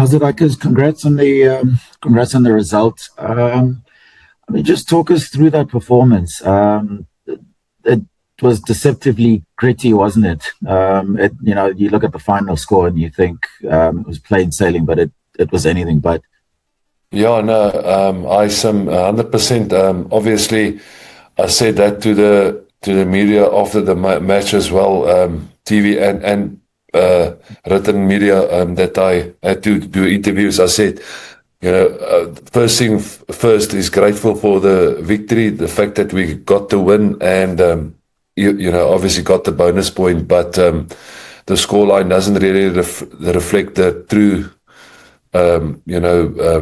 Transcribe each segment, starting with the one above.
How's it, Akers? Congrats on the result. I mean, just talk us through that performance. It was deceptively gritty, wasn't it? You look at the final score and you think it was plain sailing, but it was anything but. Yeah, no, I some 100%. Obviously, I said that to the media after the match as well, TV and written media, that I had to do interviews. I said, first thing first is grateful for the victory, the fact that we got the win, and obviously got the bonus point, but the scoreline doesn't really reflect the true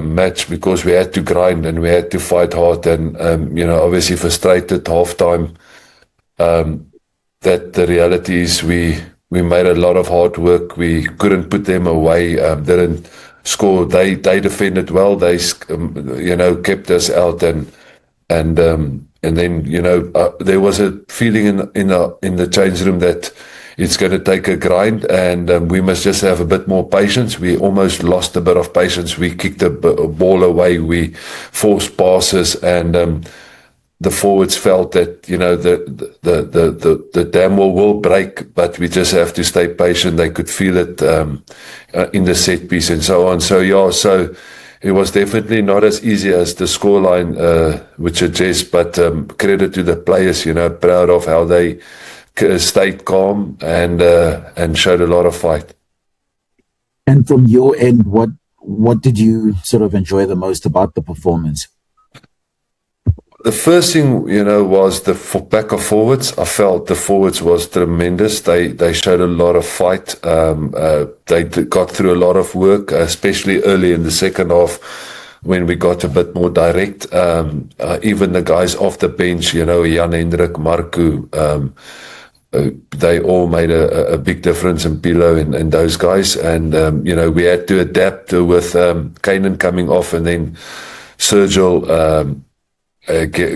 match, because we had to grind and we had to fight hard, and obviously frustrated half time. That the reality is we made a lot of hard work. We couldn't put them away. Didn't score. They defended well. They kept us out, and then there was a feeling in the change room that it's going to take a grind, and we must just have a bit more patience. We almost lost a bit of patience. We kicked the ball away. We forced passes, and the forwards felt that the dam will break, but we just have to stay patient. They could feel it in the set piece and so on. So it was definitely not as easy as the scoreline would suggest, but credit to the players. Proud of how they stayed calm and showed a lot of fight. And from your end, what did you sort of enjoy the most about the performance? The first thing, was the back of forwards. I felt the forwards was tremendous. They showed a lot of fight. They got through a lot of work, especially early in the second half when we got a bit more direct. Even the guys off the bench, Jan Hendrik, Marku, they all made a big difference in Pilo and those guys. And, we had to adapt with Kanan coming off, and then Sergio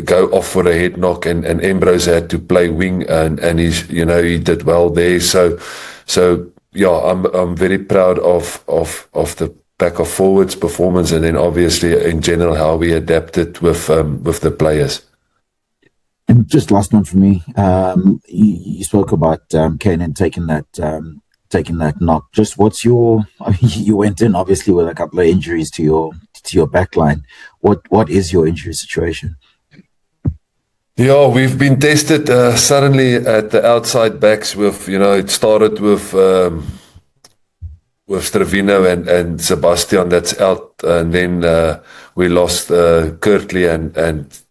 go off for a head knock, and Ambrose had to play wing, and he did well there. So yeah, I'm very proud of the back of forwards performance, and then obviously in general how we adapted with the players. And just last one for me. You spoke about Kanan taking that knock. Just you went in obviously with a couple of injuries to your back line. What is your injury situation? Yeah, we've been tested suddenly at the outside backs with, it started with Stravino and Sebastian, that's out, and then we lost Kirtley and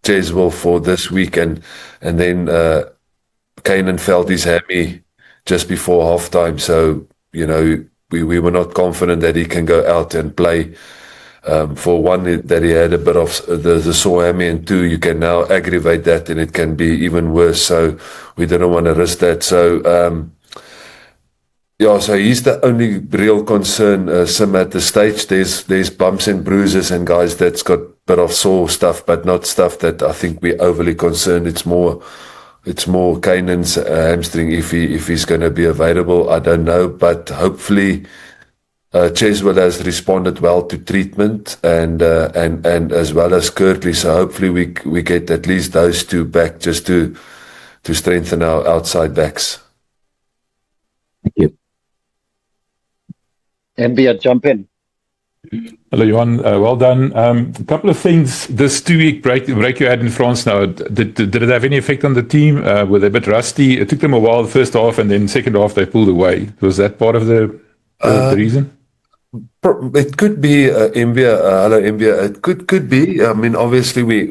Cheswell for this week, and then Kanan felt his hammy just before halftime, so we were not confident that he can go out and play. For one, that he had a bit of the sore hammy, and two, you can now aggravate that and it can be even worse, so we didn't want to risk that. So so he's the only real concern, Sim, at the stage. There's bumps and bruises and guys that's got a bit of sore stuff, but not stuff that I think we're overly concerned. It's more Kanan's hamstring. If he's going to be available, I don't know, but hopefully Cheswell has responded well to treatment, and as well as Kirtley. So hopefully we get at least those two back, just to strengthen our outside backs. Thank you. Mbia, jump in. Hello, Johan. Well done. A couple of things. This 2-week break you had in France now, did it have any effect on the team? Were they a bit rusty? It took them a while, the first half, and then second half they pulled away. Was that part of the reason? It could be, Mbia. Hello, Mbia. It could be. I mean, obviously we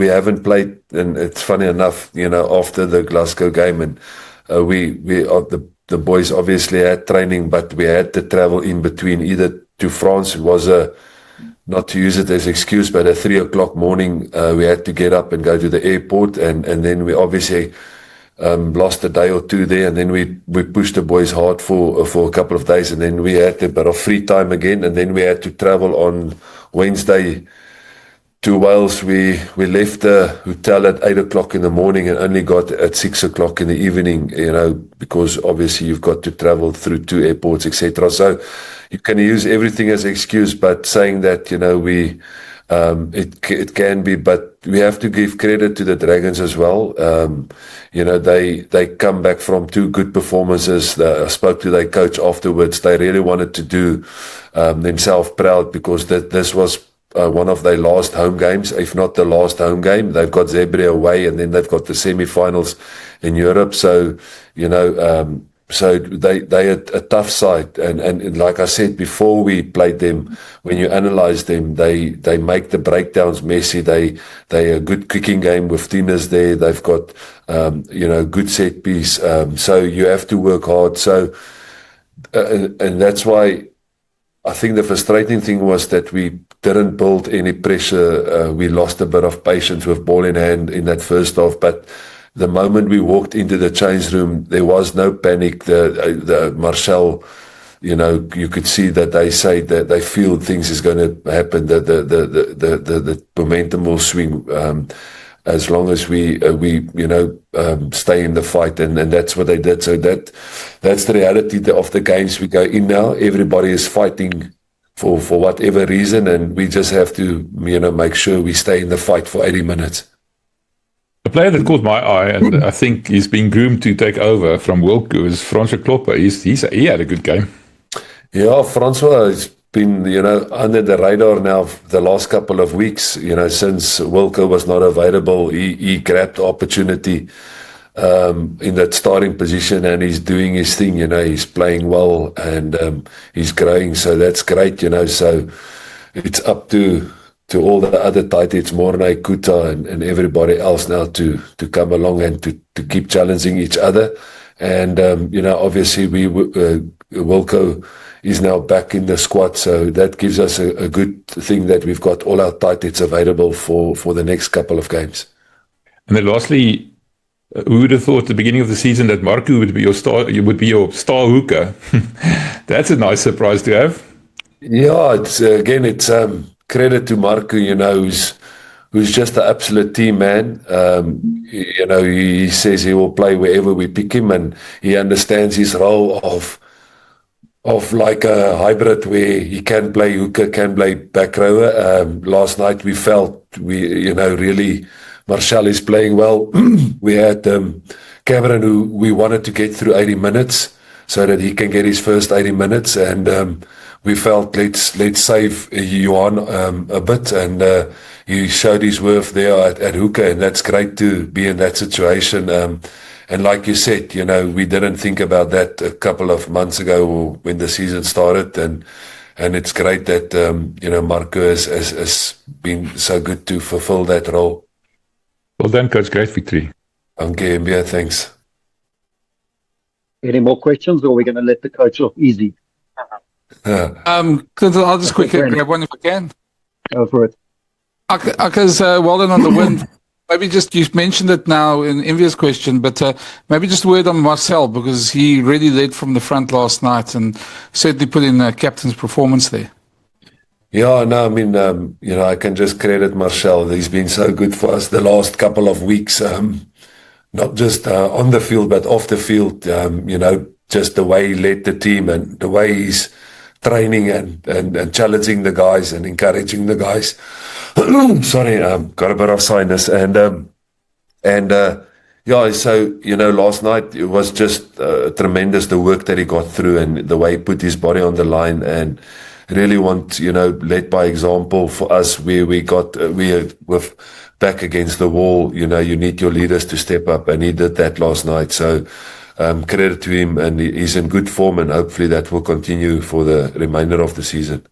haven't played, and it's funny enough, after the Glasgow game, and the boys obviously had training, but we had to travel in between either to France. It was not to use it as excuse, but at 3:00 morning we had to get up and go to the airport, and then we obviously lost a day or two there, and then we pushed the boys hard for a couple of days, and then we had a bit of free time again, and then we had to travel on Wednesday to Wales, we left the hotel at 8 o'clock in the morning and only got at 6 o'clock in the evening, because obviously you've got to travel through 2 airports, etc. So you can use everything as an excuse, but saying that, it can be, but we have to give credit to the Dragons as well. They come back from 2 good performances. I spoke to their coach afterwards. They really wanted to do themselves proud, because this was one of their last home games, if not the last home game. They've got Zebra away, and then they've got the semi-finals in Europe. So, so they had a tough side. And like I said, before we played them, when you analyze them, they make the breakdowns messy. They a good kicking game with Tinas there. They've got, good set piece. So you have to work hard. So, and that's why I think the frustrating thing was that we didn't build any pressure. We lost a bit of patience with ball in hand in that first half, but the moment we walked into the change room, there was no panic. The Marcel, you could see that they say that they feel things is going to happen. The momentum will swing as long as we stay in the fight, and that's what they did. So that's the reality of the games we go in now. Everybody is fighting for whatever reason, and we just have to make sure we stay in the fight for 80 minutes. A player that caught my eye, and I think he's been groomed to take over from Wilco, is Francois Klopper. He had a good game. Yeah, Francois has been, under the radar now the last couple of weeks. Since Wilco was not available, he grabbed the opportunity in that starting position, and he's doing his thing. He's playing well, and he's growing. So that's great. So it's up to all the other tight heads, Mornay, Kuta, and everybody else now to come along and to keep challenging each other. And, obviously Wilco is now back in the squad. So that gives us a good thing that we've got all our tight heads available for the next couple of games. And then lastly, who would have thought at the beginning of the season that Marco would be your star hooker? That's a nice surprise to have. Yeah, it's credit to Marco, who's just an absolute team man. He says he will play wherever we pick him, and he understands his role of like a hybrid where he can play hooker, can play back rower. Last night we felt really Marcel is playing well. We had Cameron, who we wanted to get through 80 minutes so that he can get his first 80 minutes, and we felt let's save Johan a bit, and he showed his worth there at hooker, and that's great to be in that situation. And like you said, we didn't think about that a couple of months ago or when the season started, and it's great that Marco has been so good to fulfill that role. Well done, Coach. Great victory. Okay, Mbia, thanks. Any more questions, or are we going to let the coach off easy? Clinton, I'll just quickly grab one if I can. Go for it. Because well done on the win. Maybe just, you mentioned it now in Envia's question, but maybe just a word on Marcel, because he really led from the front last night and certainly put in a captain's performance there. Yeah, no, I mean, I can just credit Marcel. He's been so good for us the last couple of weeks, not just on the field, but off the field. Just the way he led the team and the way he's training and challenging the guys and encouraging the guys. Sorry, got a bit of sinus. Yeah, so, last night it was just tremendous, the work that he got through and the way he put his body on the line, and really led by example for us, where we with back against the wall. You need your leaders to step up, and he did that last night. So credit to him, and he's in good form, and hopefully that will continue for the remainder of the season.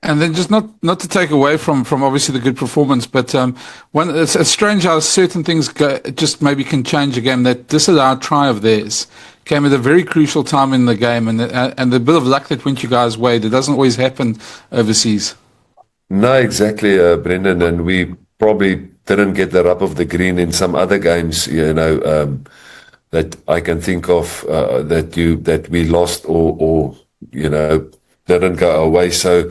And then just not to take away from obviously the good performance, but it's strange how certain things just maybe can change a game. That disallowed try of theirs came at a very crucial time in the game, and the bit of luck that went you guys' way, that doesn't always happen overseas. No, exactly, Brendan, and we probably didn't get the rub of the green in some other games, that I can think of, that we lost or didn't go away. So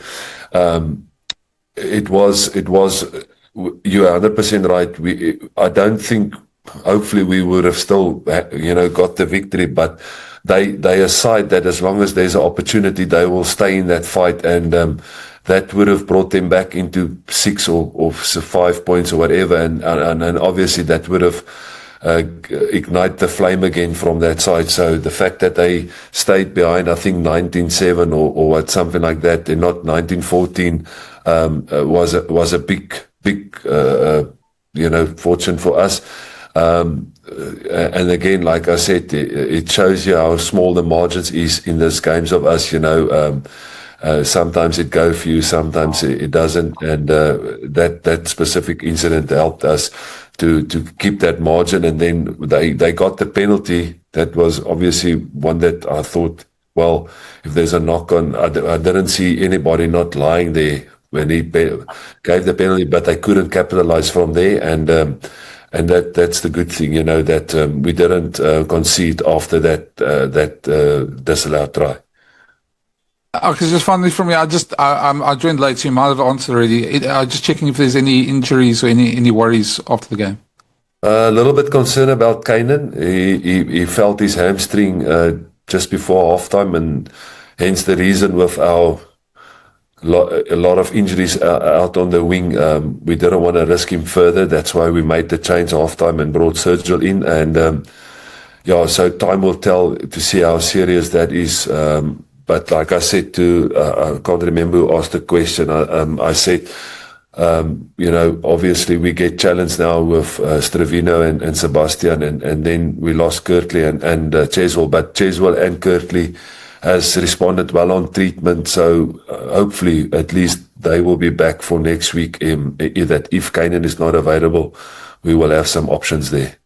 It was. You're 100% right. I don't think. Hopefully, we would have still, got the victory. But they aside that as long as there's an opportunity, they will stay in that fight, and that would have brought them back into 6 or 5 points or whatever, and obviously that would have ignite the flame again from that side. So the fact that they stayed behind, I think 19-7 or what, something like that, and not 19-14, was a big fortune for us. And again, like I said, it shows you how small the margins is in these games of us. Sometimes it goes for you, sometimes it doesn't, and that specific incident helped us to keep that margin. And then they got the penalty. That was obviously one that I thought, well, if there's a knock on, I didn't see anybody not lying there when he gave the penalty, but they couldn't capitalize from there. And that's the good thing, that we didn't concede after that disallowed try. Okay, just finally from me, I joined late, so you might have answered already. I'm just checking if there's any injuries or any worries after the game. A little bit concerned about Kainan. He felt his hamstring just before halftime, and hence the reason with a lot of injuries out on the wing. We didn't want to risk him further. That's why we made the change halftime and brought Sergio in. And so time will tell to see how serious that is. But like I said I can't remember who asked the question. I said, obviously we get challenged now with Stravino and Sebastian, and then we lost Kirtley and Cheswell. But Cheswell and Kirtley has responded well on treatment. So hopefully at least they will be back for next week. That if Kainan is not available, we will have some options there.